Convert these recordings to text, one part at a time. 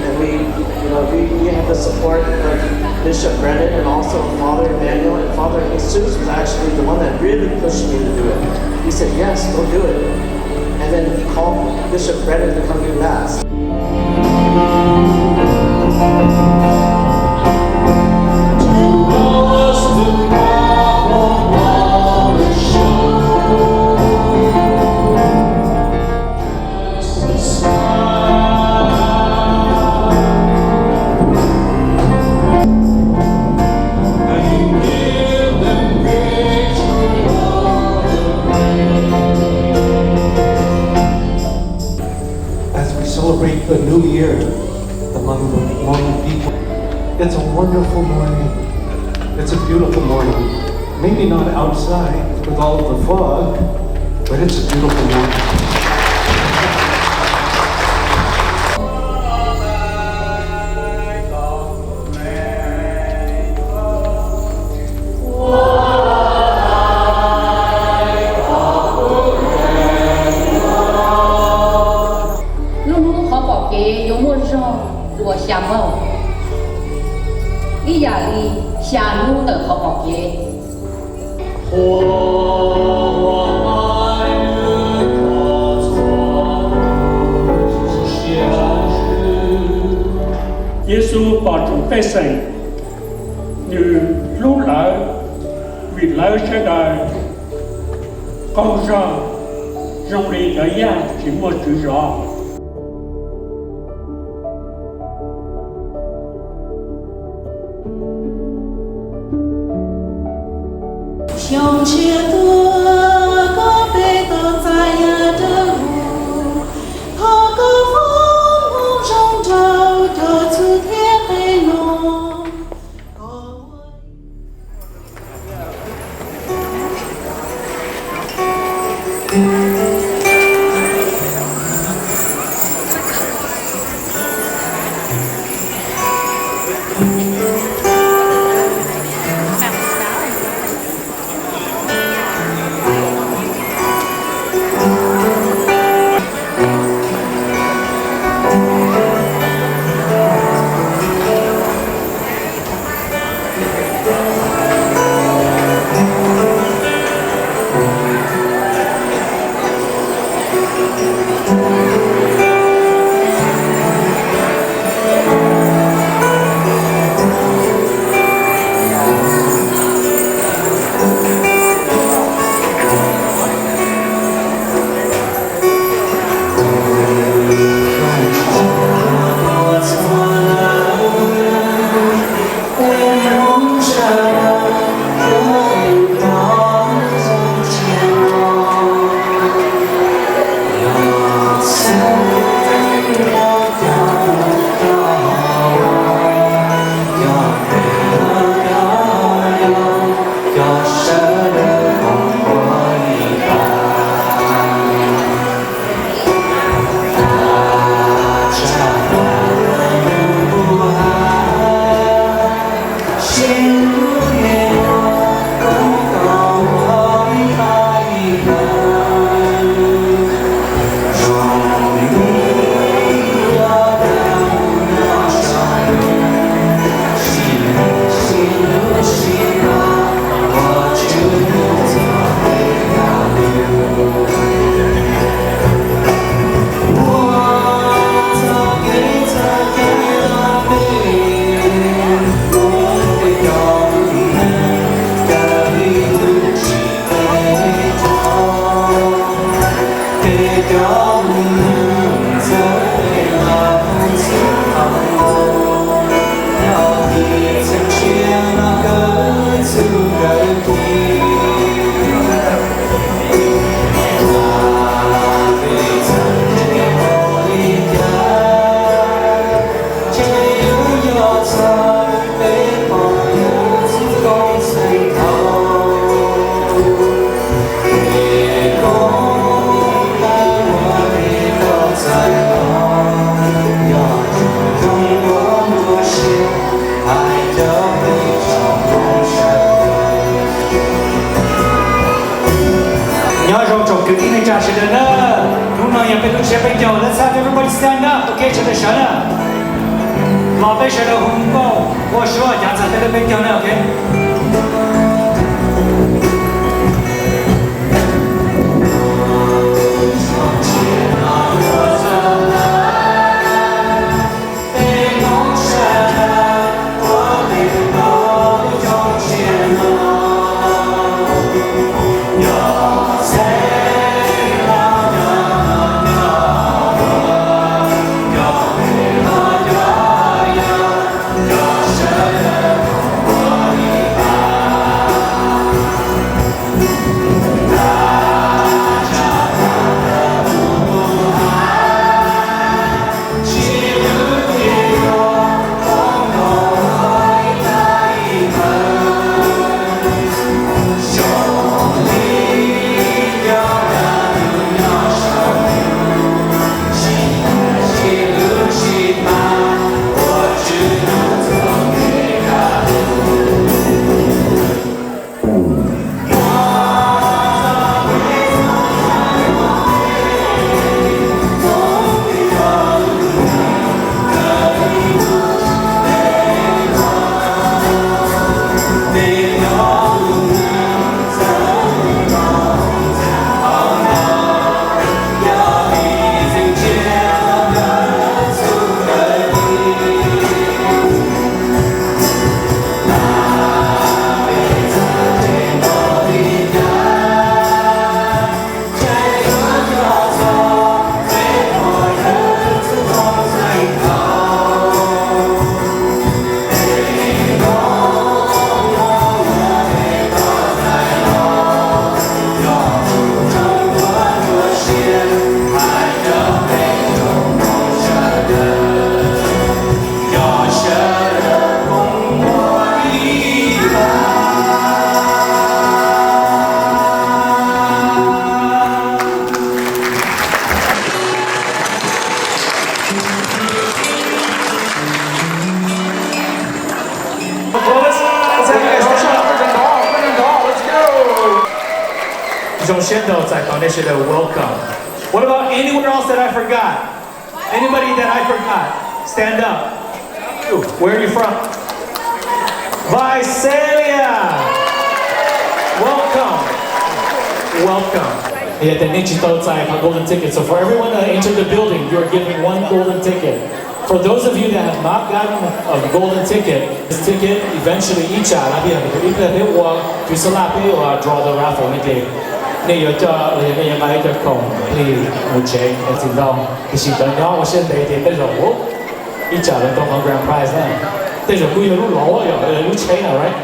and we have the support of Bishop Brennan and also Father Emmanuel, and Father Jesus was actually the one that really pushed me to do it. He said, yes, go do it. And then he called Bishop Brennan to come do Mass. Celebrate the New Year among the Hmong people. It's a wonderful morning. It's a beautiful morning. Maybe not outside with all of the fog, but it's a beautiful morning.耶稣保主百姓，如路来为老时代高尚，用力的眼睛莫知着。向前的高飞的在呀的路，他个风梦中找到此天黑浓。Nhớ rồi trồng kiểu này trà sẽ đến đó. Lúc nào nhà bên tôi sẽ bên nhau lên sao have everybody stand up, okay? Cho nó sợ nè. Lò bây giờ đâu không có. Tôi sợ nhà sẽ tới bên kia nè, okay? Welcome. What about anyone else that I forgot? Anybody that I forgot? Stand up. Where are you from? Visalia. Welcome. Welcome. Yeah, the Nichito a golden ticket. So for everyone that entered the building, you are given one golden ticket. For those of you that have not gotten a golden ticket, this ticket eventually draw the raffle. Này giờ cho này giờ mai cho cùng thì một chuyện ở trên đó thì chỉ cần đó我先得点的肉一家人都拿 grand prize 呢这种贵的路老啊有路车了 right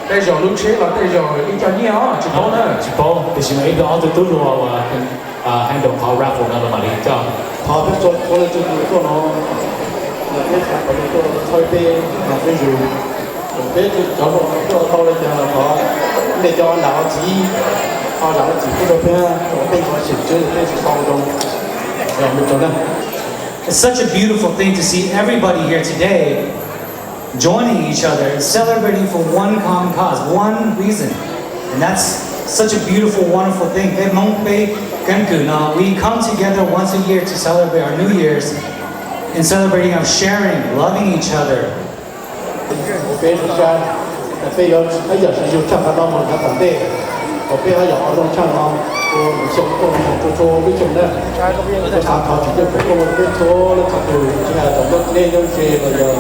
这种路车了这种一家年啊一包呢一包就是每个auto都路啊handle 跑 raffle 那么嘛的叫跑的做了就做了那才我们做推杯那这就这就找我做到了这样跑那叫老鸡It's such a beautiful thing to see everybody here today joining each other and celebrating for one common cause, one reason. And that's such a beautiful, wonderful thing. We come together once a year to celebrate our New Year's and celebrating of sharing, loving each other. Ở bên ở nhỏ trong trang nó sống con cho với chồng đó cái sáng thảo chỉ được con cái số nó thật từ chỉ là tổng đất lên trong xe bây giờ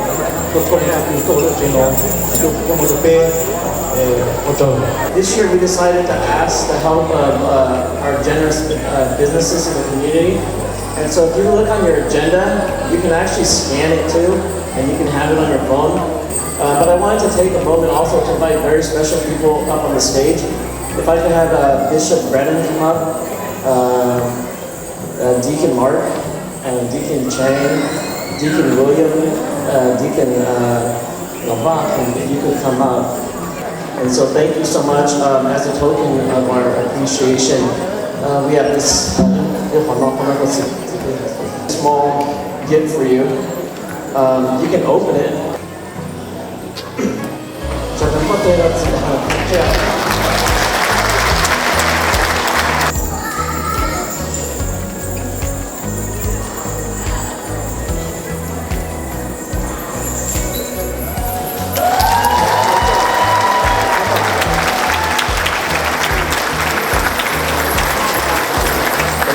tôi con là từ tổ lên trên nó được con một bê This year we decided to ask the help of our generous businesses in the community. And so if you look on your agenda, you can actually scan it too, and you can have it on your phone. But I wanted to take a moment also to invite very special people up on the stage. If I could have Bishop Brennan come up, Deacon Mark, Deacon Chang, Deacon William, Deacon Lavak, and if you could come up. And so thank you so much. As a token of our appreciation, we have this small gift for you. You can open it.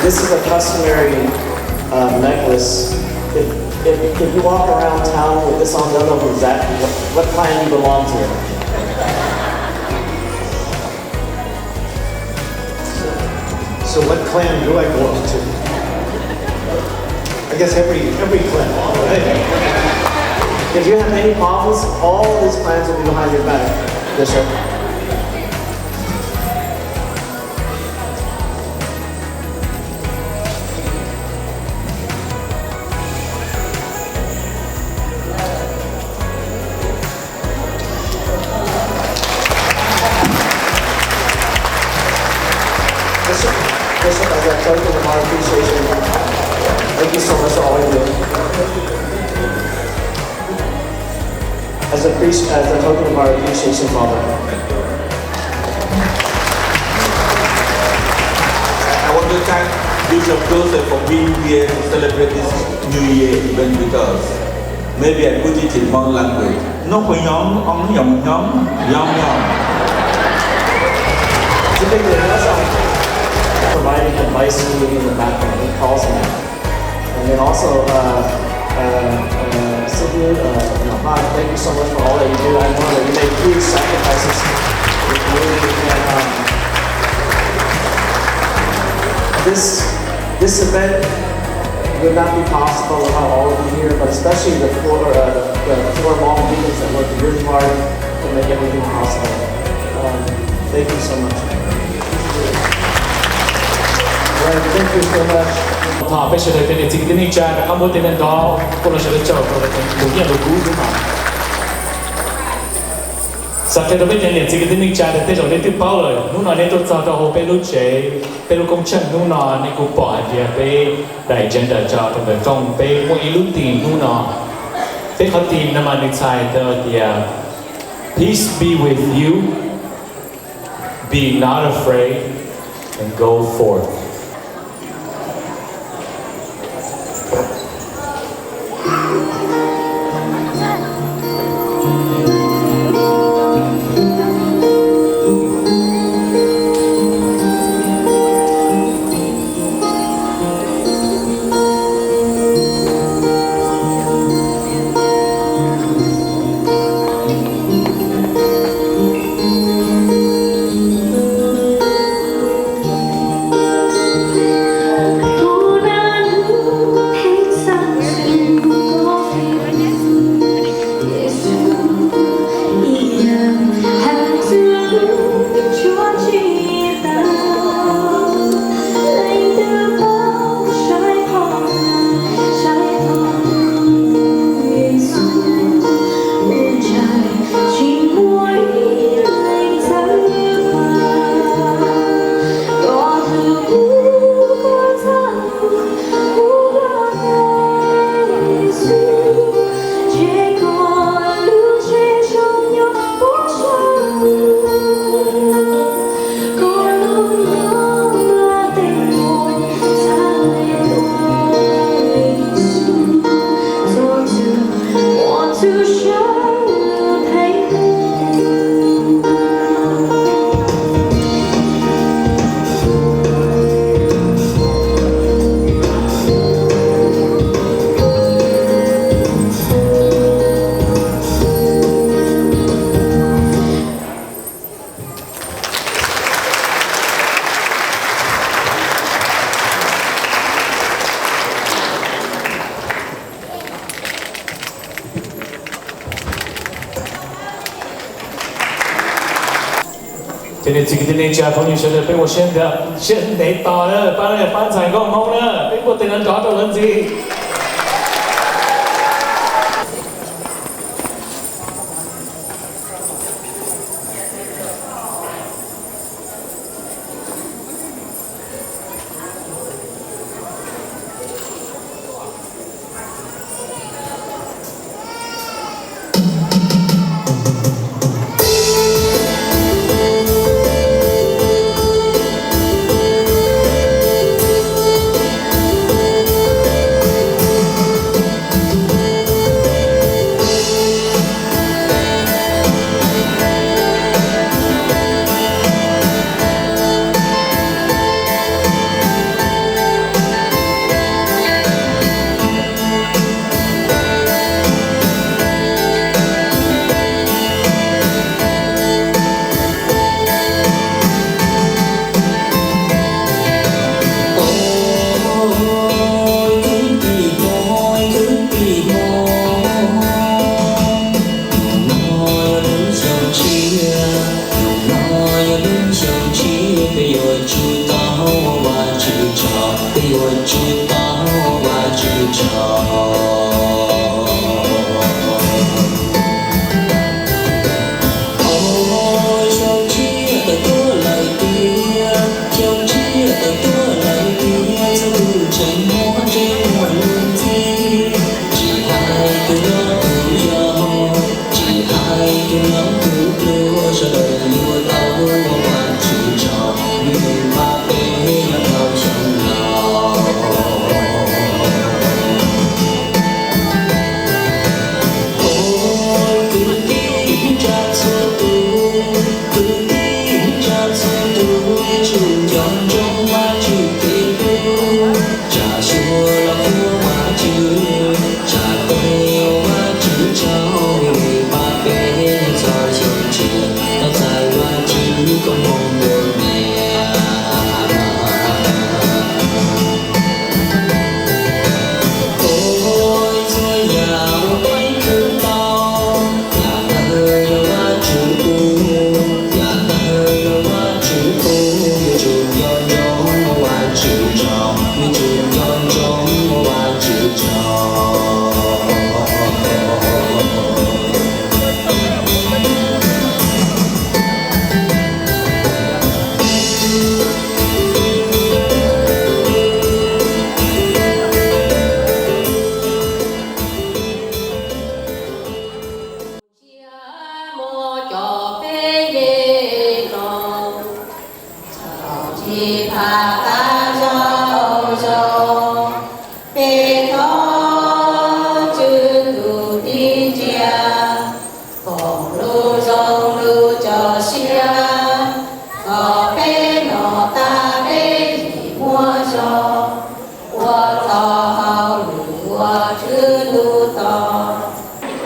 this is a customary necklace. If you walk around town with this on, they'll know exactly what clan you belong to. So what clan do I belong to? I guess every clan, right? If you have any problems, all these clans will be behind your back, Bishop. Bishop, as a token of our appreciation, thank you so much for all you do. As a token of our appreciation, Father. I want to thank Bishop Joseph for being here to celebrate this New Year event with us. Maybe I put it in Hmong language. No yong, ong yong yong, yong yong. Typically, providing advice to me in the background. He calls me. And then also, Sydney, thank you so much for all that you do. I know that you make huge sacrifices for the community. And this event would not be possible without all of you here, but especially the four Hmong Deacons that worked really hard to make everything possible. Thank you so much. Right, thank you so much. Thao bây giờ thì để chính cái cha đã không muốn tên đó, cô là sẽ được chọn rồi đúng như là cũ đúng không? Sau khi đó bây giờ liền chính cái cha đã tên rồi đến tiếp bao rồi, lúc nào đến tôi cho hồ bên lúc chế, bên lúc công chân lúc nào nên cũng bỏ đi bên đại chân đã cho thì phải trong bên mỗi lúc tìm lúc nào, bên họ tìm nằm ở nơi trái đó thì peace be with you, be not afraid, and go forth.今天这个的家朋友说的，被我先得打了，搬采购好了，被我等人打到人机。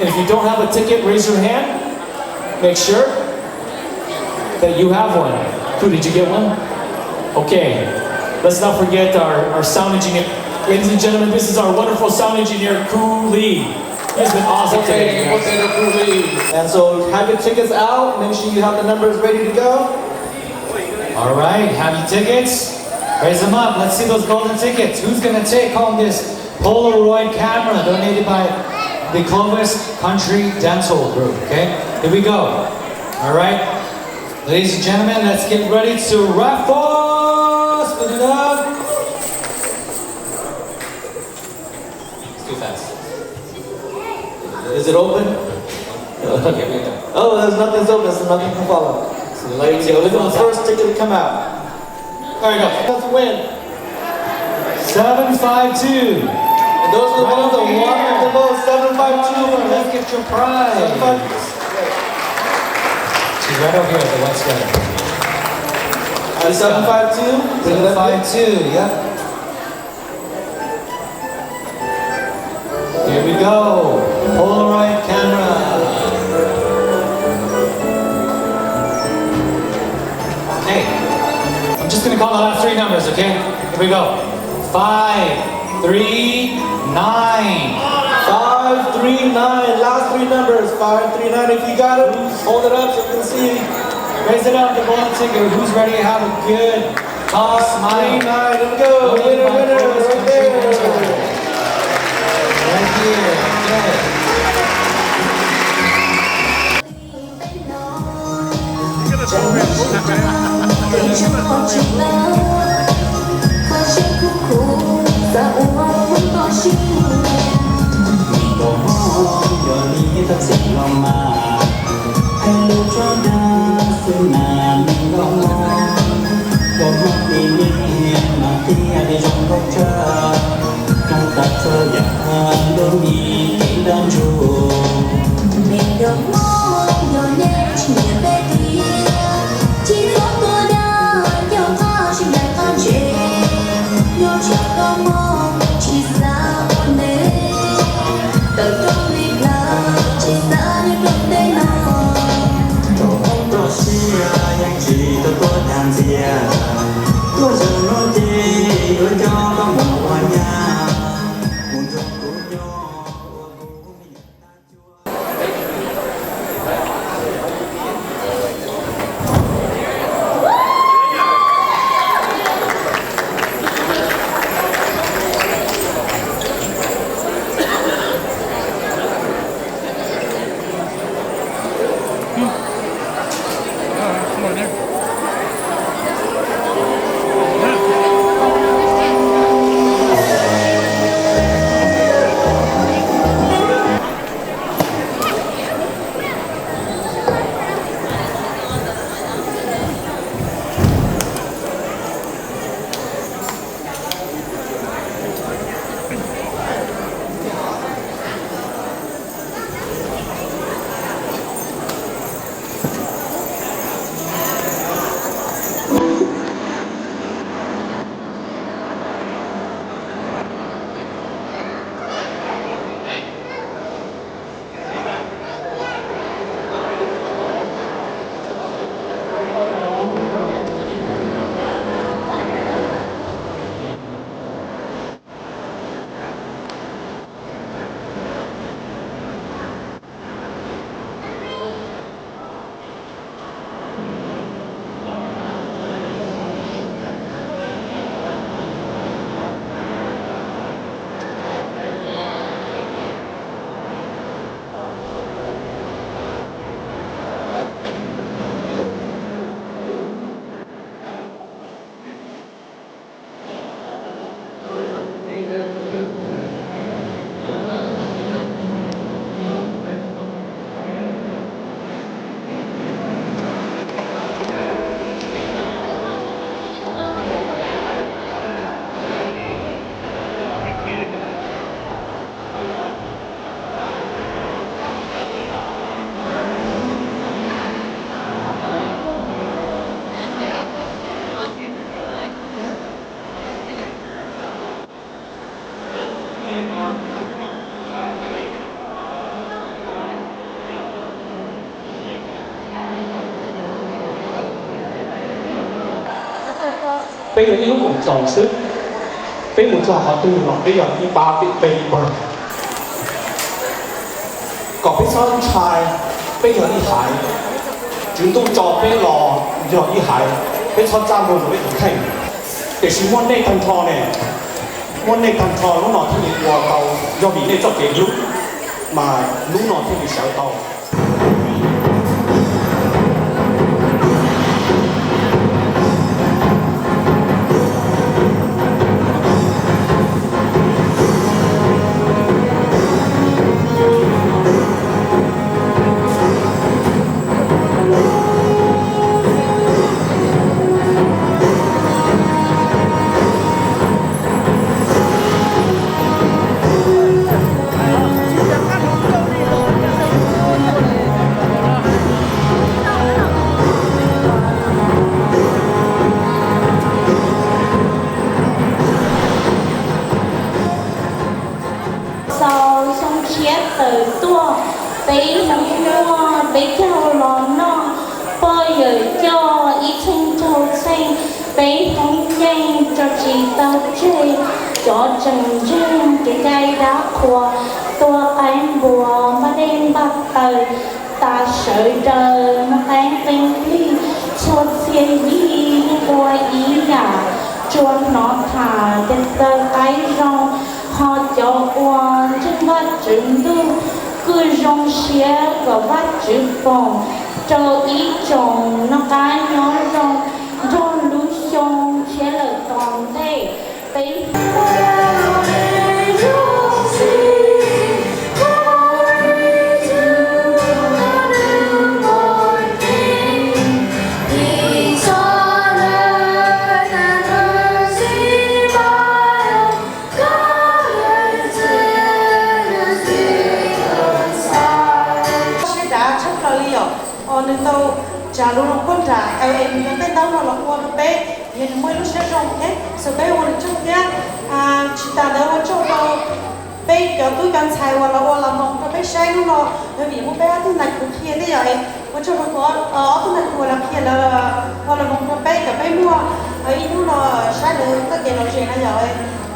If you don't have a ticket, raise your hand. Make sure that you have one. Who, did you get one? Okay. Let's not forget our sound engineer. Ladies and gentlemen, this is our wonderful sound engineer, Koo Lee. He's been awesome today. And so have your tickets out. Make sure you have the numbers ready to go. All right, have your tickets. Raise them up. Let's see those golden tickets. Who's going to take home this Polaroid camera donated by the Clovis Country Dental Group? Okay, here we go. All right, ladies and gentlemen, let's get ready to Raffle. Spin it up. It's too fast. Is it open? Oh, there's nothing's open, so nothing can follow. So ladies, look at the first ticket to come out. There you go. Let's win. 752. And those are the ones that won the most. 752. Let's get your prize. She's right over here at the West Side. 752. 752. Yep. Here we go. Polaroid camera. Hey, I'm just gonna call the last three numbers, okay? Here we go. 539. 539. Last three numbers. 539. If you got it, hold it up so you can see. Raise it up, the golden ticket. Who's ready to have a good tall smile? 539. Here we go. Winner, winner, right there. Right here. Okay. bây giờ yêu một dòng sức bây một dòng họ từ nó bây giờ đi ba bị bề bờ có biết sao trai bây giờ đi hải chúng tôi cho bây lò giờ đi hải bây sao ra một với thủ thành để xin môn này thành thò này môn này thành thò lúc nào thì bị qua tàu do bị này cho cái lúc mà lúc nào thì bị sợ tàu cho ý chồng nó cá nhỏ rong rong lúa xong sẽ là toàn thế đấy trả luôn không con trả em nó tên đâu nó là qua nó bé hiện mới lúc sẽ rong thế sau bé hoàn trong kia chỉ ta đâu trong đó bé cho tôi cần xài hoặc là mong nó bé sai nó bởi vì một bé tôi này cũng kia thế vậy có cho nó có tôi này của là kia là hoặc là mong nó bé cả bé mua ấy nó sai được tất cả nó chuyện là vậy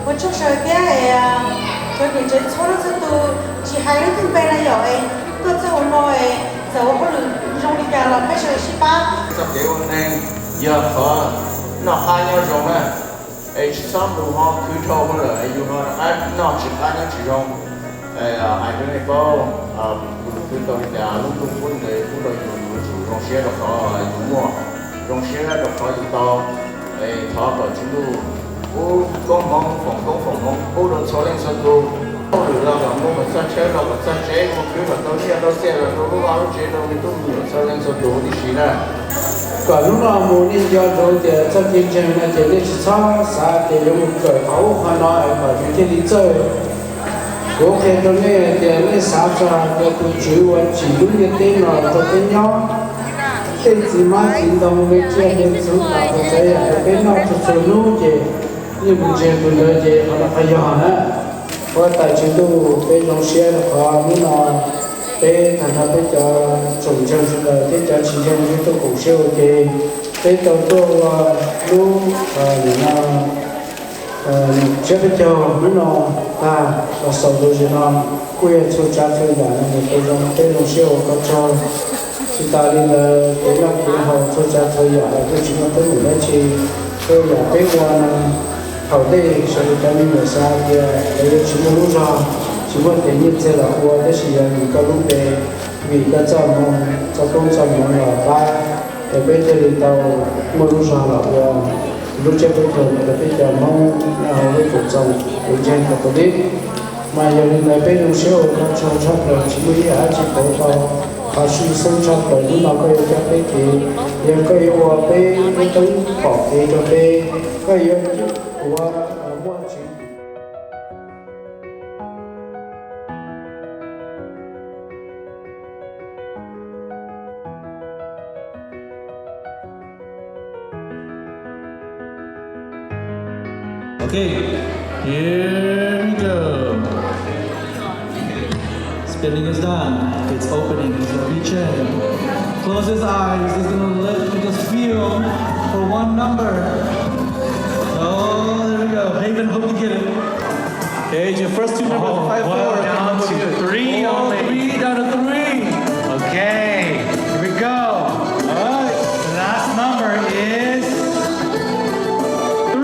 có cho sợi bé này cho đến trên số nó sẽ từ chỉ hai đứa thứ bé là vậy tôi sẽ nói giờ có được trong đi cả là mấy sự ship á. Sắp kế hôm nay giờ họ nó hai nhau rồi mà, ấy chỉ xong đủ họ cứ thâu rồi, ấy dù họ nó chỉ hai nhau chỉ rong, ai đứa này có cứ tôi đi cả lúc tôi muốn để tôi đòi chủ rong xe được họ dùng mua, rong xe được họ dùng to, thọ vào chúng tôi, con mong, ô đồ số lên sân đồ. Được là mua một sân chế, một sân chế, một kiểu là tôi xe là tôi lúc áo chế đâu thì tôi nhiều sao lên số đồ đi xí này. Còn lúc nào muốn đi cho rồi thì trong chương trình này thì lên sao xã thì dùng một cởi áo hoa nói và chúng ta đi chơi. Cố khen tôi nghe thì lên xã cho cái tôi chỉ đúng cái tên rồi tôi tên nhau. Tên gì mà chính đồng với chia đến số tạo của cái bên nào cho số nô thì như một chuyện tôi nói thì họ là phải nhỏ nữa. Và tại chúng tôi bên trong xe là có những nó bên thành ra bây giờ trồng trồng cho là bây giờ chỉ trong chúng tôi cũng siêu thì bên đầu tôi lúc những chế bây giờ những nó và sau đó thì nó quên số cha thôi là một cái dòng bên trong siêu có cho chúng ta đi là cái năm cái họ số cha thôi là tôi chỉ có tới một cái chi tôi là bên ngoài hậu đây sẽ cho mình là sao thì để chúng tôi lúc nào chúng tôi để nhìn thấy là qua cái gì là những cái lúc để vì cái cho công cho mọi người ba để bây giờ thì tàu một lúc nào là qua lúc trước bây giờ là bây giờ mong với cuộc sống của dân của tôi biết mà giờ thì này bên trong siêu có cho sắp là chỉ mới ở chỉ có tàu và suy sống sắp rồi nhưng mà có yêu cho cái gì giờ có yêu qua cái tấn bỏ cái cho cái có yêu của quan chuyện. Okay, here we go. Spinning is done. It's opening. He's gonna reach in. Close his eyes. He's gonna let me just feel for one number. David, hope you get it. Okay, your first two numbers are 5, 4. Down to 3 only. 3 down to 3. Okay, here we go. All right. The last number is 3.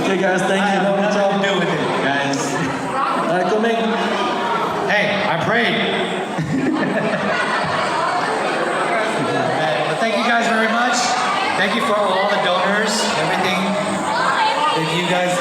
Okay, guys, thank you. I have nothing to do with it, guys. All right, Kongmeng. Hey, I prayed. Well, thank you guys very much. Thank you for all the donors, everything. Thank you guys.